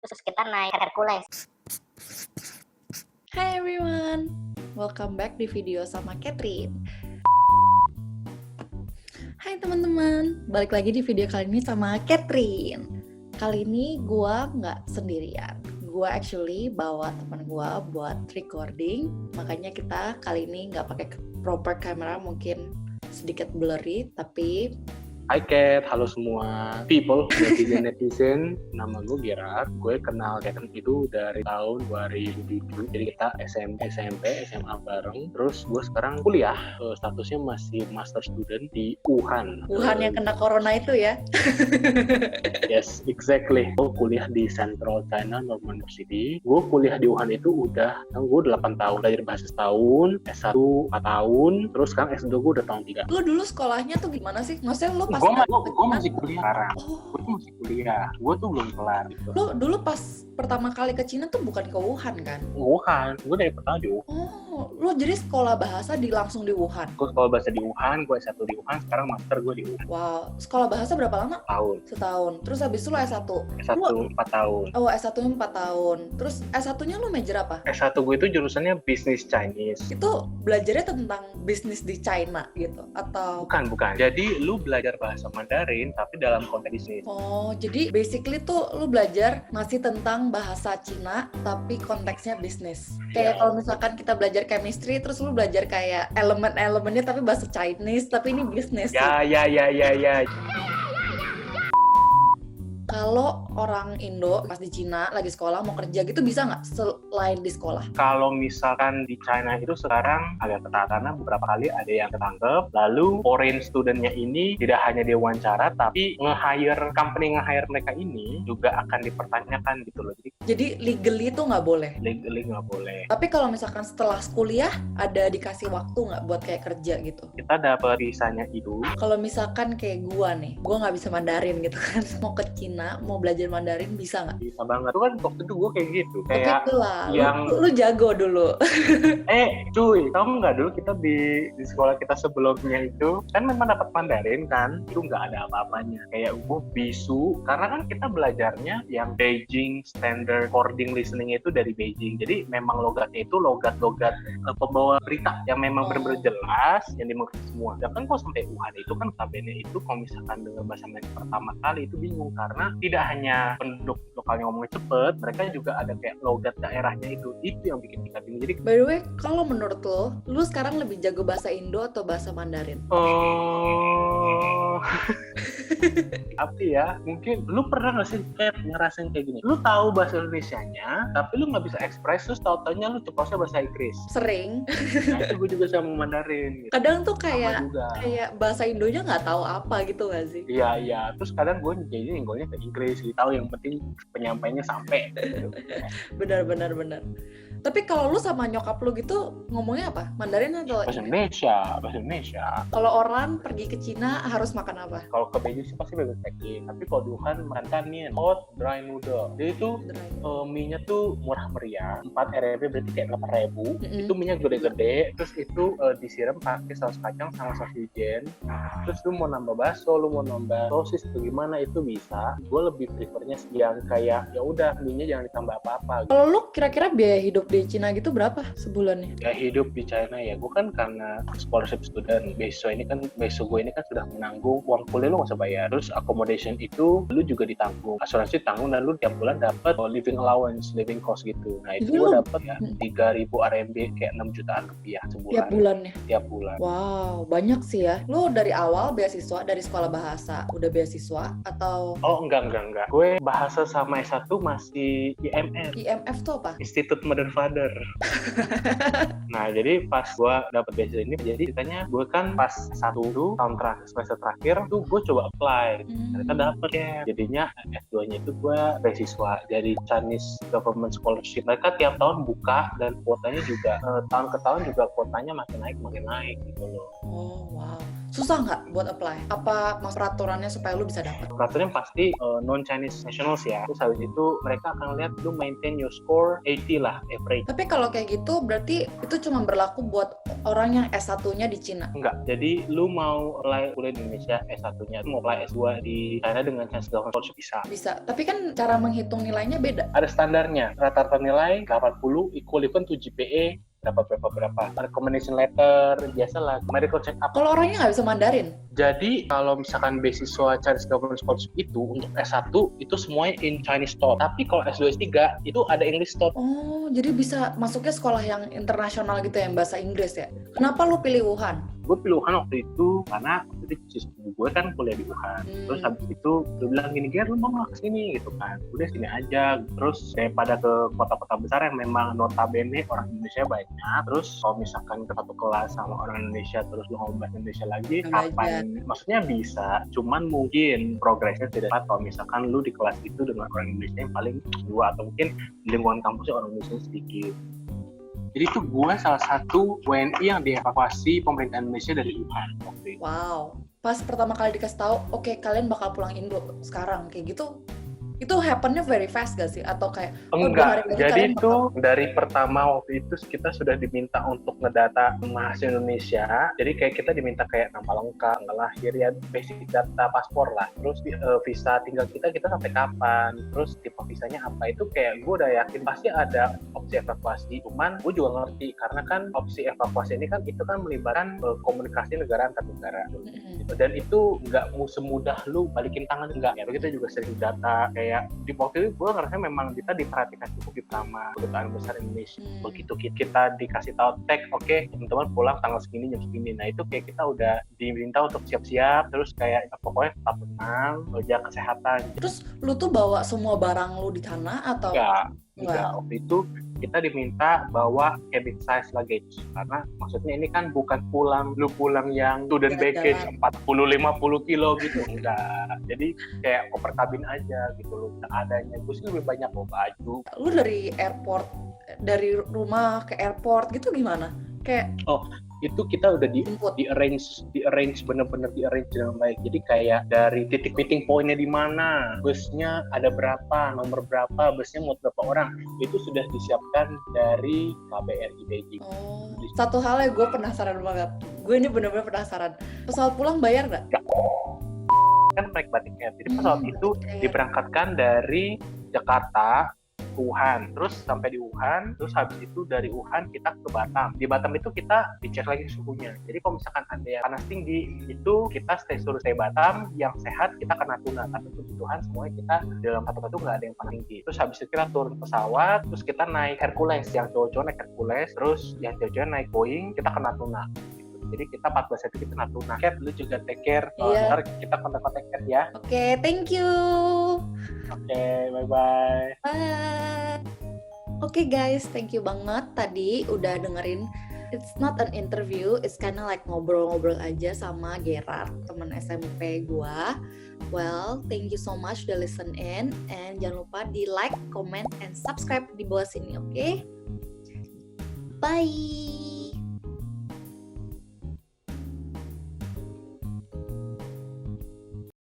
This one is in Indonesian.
terus kita naik Hercules. Hi everyone, welcome back di video sama Catherine. Hai teman-teman, balik lagi di video kali ini sama Catherine. Kali ini gue nggak sendirian. Gue actually bawa teman gue buat recording. Makanya kita kali ini nggak pakai proper camera, mungkin sedikit blurry, tapi Hai Kat, halo semua people, netizen, nama gue Gerard. Gue kenal Kat itu dari tahun 2007, jadi kita SMP, SMA bareng. Terus gue sekarang kuliah, statusnya masih master student di Wuhan. Wuhan yang kena corona itu ya. Yes, exactly. Gue kuliah di Central China Normal University. Gue kuliah di Wuhan itu gue 8 tahun, belajar bahasa setahun, S1 4 tahun, terus sekarang S2 gue udah tahun 3. Lu dulu sekolahnya tuh gimana sih? Maksudnya lu pas Gue masih kuliah sekarang. Oh. Gue tuh masih kuliah. Gue tuh belum kelar gitu. Lu dulu pas pertama kali ke Cina tuh bukan ke Wuhan kan? Wuhan. Gue dari pertama di Wuhan. Oh, lu jadi sekolah bahasa langsung di Wuhan? Gue sekolah bahasa di Wuhan, gue S1 di Wuhan, sekarang master gue di Wuhan. Wow, sekolah bahasa berapa lama? Setahun. Terus habis itu lu S1? S1 4 tahun. Oh, S1-nya 4 tahun. Terus S1-nya lu major apa? S1 gue itu jurusannya Business Chinese. Itu belajarnya tentang bisnis di China gitu? Atau? Bukan. Jadi lu belajar bahasa Mandarin, tapi dalam konteks bisnis. Oh, jadi basically tuh lu belajar masih tentang bahasa Cina, tapi konteksnya bisnis. Kayak kalau misalkan kita belajar chemistry, terus lu belajar kayak elemen-elemennya tapi bahasa Chinese, tapi ini bisnis. Ya. Kalau orang Indo pas di Cina lagi sekolah mau kerja gitu bisa nggak selain di sekolah? Kalau misalkan di China itu sekarang agak ketat karena beberapa kali ada yang ketangkep. Lalu foreign studentnya ini tidak hanya diwawancara, tapi company nge-hire mereka ini juga akan dipertanyakan gitu loh. Jadi legally tuh nggak boleh? Legally nggak boleh. Tapi kalau misalkan setelah kuliah ada dikasih waktu nggak buat kayak kerja gitu? Kita dapat visanya itu. Kalau misalkan kayak gua nih, gua nggak bisa Mandarin gitu kan, mau ke Cina, mau belajar Mandarin bisa nggak? Bisa banget. Itu kan waktu itu gue kayak gitu. Kayak gitu lah. Yang Lu jago dulu. Cuy, kamu nggak dulu kita di sekolah kita sebelumnya itu kan memang dapat Mandarin kan, itu nggak ada apa-apanya. Kayak gue bisu, karena kan kita belajarnya yang Beijing Standard Coding Listening itu dari Beijing. Jadi memang logatnya itu logat-logat pembawa berita yang memang benar-benar jelas, yang dimengerti semua. Dan kan kok sampai Wuhan itu kan kabinnya itu kalau misalkan dengan bahasa Mandarin pertama kali itu bingung karena tidak hanya penduduk lokalnya ngomongnya cepet, mereka juga ada kayak logat daerahnya itu yang bikin kita bingung. Jadi by the way, kalau menurut lu sekarang lebih jago bahasa Indo atau bahasa Mandarin? Apa ya, mungkin lu pernah nggak sih kayak ngerasain kayak gini, lu tahu bahasa Indonesianya tapi lu nggak bisa ekspres, terus tau-taunya lu ceplosnya bahasa Inggris. Sering. Nah itu gue juga sama Mandarin gitu. Kadang tuh kayak bahasa Indonya nggak tahu apa gitu nggak sih? Iya, terus kadang gue jadi nyenggolnya ke Inggris gitu, tahu yang penting penyampainya sampai gitu. Benar. Tapi kalau lu sama nyokap lu gitu ngomongnya apa? Mandarin atau bahasa Indonesia. Kalau orang pergi ke Cina harus makan apa? Kalau ke Beijing sih pasti bebek packing, tapi kalau di Wuhan makan mie hot dry noodle. Jadi itu mie-nya tuh murah meriah, 4 Rp berarti kayak 8.000. Itu mie-nya gede-gede, terus itu disiram pakai saus kacang sama saus wijen. Terus lu mau nambah bakso, lu mau nambah sosis atau gimana itu bisa. Gue lebih prefernya yang kayak ya udah mie-nya jangan ditambah apa-apa. Kalau lu kira-kira biaya hidup di Cina gitu berapa sebulannya? Ya hidup di China ya, gue kan karena scholarship student, beasiswa gue ini kan sudah menanggung uang kuliah, lu nggak usah bayar. Terus accommodation itu lu juga ditanggung, asuransi tanggung, dan lu tiap bulan dapat living allowance, living cost gitu. Nah itu gue dapat ya 3.000 RMB, kayak 6 jutaan rupiah sebulan. Tiap bulan. Wow, banyak sih ya. Lu dari awal beasiswa dari sekolah bahasa udah beasiswa atau? Oh enggak. Gue bahasa sama S1 masih IMF. IMF tuh apa? Institute Mother Father. Nah jadi pas gue dapet beasiswa ini, jadi ceritanya gue kan pas tahun semester terakhir tuh gue coba apply, ternyata dapet ya. Jadinya S2-nya itu gue beasiswa dari Chinese Government Scholarship. Mereka tiap tahun buka dan kuotanya juga tahun ke tahun juga kuotanya makin naik gitu loh. Oh wow. Susah nggak buat apply? Apa mas peraturannya supaya lu bisa dapat? Peraturannya pasti non-Chinese nationals ya. Terus habis itu mereka akan lihat lu maintain your score 80 lah, average. Tapi kalau kayak gitu berarti itu cuma berlaku buat orang yang S1-nya di Cina? Enggak, jadi lu mau apply kuliah di Indonesia S1-nya, lu mau apply S2 di China dengan Chinese Government Scholarship bisa. Bisa, tapi kan cara menghitung nilainya beda. Ada standarnya, rata-rata nilai 80 equal to GPA berapa. Recommendation letter, biasalah, medical check up. Kalau orangnya nggak bisa Mandarin? Jadi kalau misalkan beasiswa Chinese Government Scholarship itu untuk S1 itu semuanya in Chinese talk. Tapi kalau S2 S3 itu ada English talk. Oh, jadi bisa masuknya sekolah yang internasional gitu yang bahasa Inggris ya? Kenapa lu pilih Wuhan? Gue pilih Wuhan waktu itu karena waktu itu sepupu gue kan kuliah di Wuhan. Terus habis itu dia bilang gini, Ger, lu mau nggak kesini gitu kan? Udah sini aja. Terus daripada ke kota-kota besar yang memang notabene orang Indonesia banyak. Terus kalau misalkan ke satu kelas sama orang Indonesia terus lu ngomong bahasa Indonesia lagi, kapan? Maksudnya bisa, cuman mungkin progresnya tidak cepat kalau misalkan lu di kelas itu dengan orang Indonesia yang paling dua atau mungkin di lingkungan kampusnya orang Indonesia sedikit. Jadi itu gue salah satu WNI yang dievakuasi pemerintah Indonesia dari Wuhan waktu itu. Wow, pas pertama kali dikasih tahu, oke, kalian bakal pulang Indo sekarang kayak gitu, itu happen-nya very fast gak sih? Atau kayak enggak, jadi itu dari pertama waktu itu kita sudah diminta untuk ngedata mahasiswa Indonesia. Jadi kayak kita diminta kayak nama lengkap, tanggal lahir, ya basic data paspor lah. Terus visa tinggal kita sampai kapan, terus tipe visanya apa. Itu kayak gue udah yakin pasti ada opsi evakuasi. Cuman gue juga ngerti karena kan opsi evakuasi ini kan itu kan melibatkan komunikasi negara antar negara. Dan itu nggak semudah lu balikin tangan, enggak. Ya, kita juga sering data kayak di waktu itu gue ngerasa memang kita diperhatikan cukup sama kedutaan besar Indonesia. Begitu kita dikasih tahu tag, oke, teman-teman pulang tanggal segini jam segini. Nah itu kayak kita udah diminta untuk siap-siap, terus kayak pokoknya tetap tenang, jaga kesehatan. Terus lu tuh bawa semua barang lu di sana atau? Enggak. Waktu itu kita diminta bawa cabin size luggage karena maksudnya ini kan bukan pulang yang student baggage 40-50 kilo gitu, enggak. Jadi kayak koper kabin aja gitu loh, adanya. Gue sih lebih banyak bawa baju. Lu dari rumah ke airport gitu gimana? Kayak itu kita udah di arrange bener-bener dengan baik. Jadi kayak dari titik meeting pointnya di mana, busnya ada berapa, nomor berapa, busnya mau berapa orang, itu sudah disiapkan dari KBRI Beijing. Satu hal yang gue penasaran banget, gue ini bener-bener penasaran, pesawat pulang bayar nggak? Kan naik Batik Air, jadi pesawat itu diberangkatkan dari Jakarta Wuhan, terus sampai di Wuhan, terus habis itu dari Wuhan kita ke Batam. Di Batam itu kita dicek lagi suhunya. Jadi kalau misalkan ada yang panas tinggi, itu kita suruh stay Batam, yang sehat kita ke Natuna. Tapi puji Tuhan semuanya kita dalam satu nggak ada yang panas tinggi. Terus habis itu kita turun pesawat, terus kita naik Hercules, yang cowok-cowok naik Hercules, terus yang cewek-cewek naik Boeing, kita ke Natuna. Jadi kita 14 hari kita Natuna. Cat, lu juga take care. Ntar kita kontak-kontak Cat ya. Oke, thank you. Oke, bye-bye. Bye. Oke guys, thank you banget tadi udah dengerin. It's not an interview, it's kinda like ngobrol-ngobrol aja sama Gerard, teman SMP gua. Well, thank you so much udah listen in. And jangan lupa di like, comment, and subscribe di bawah sini, oke? Bye!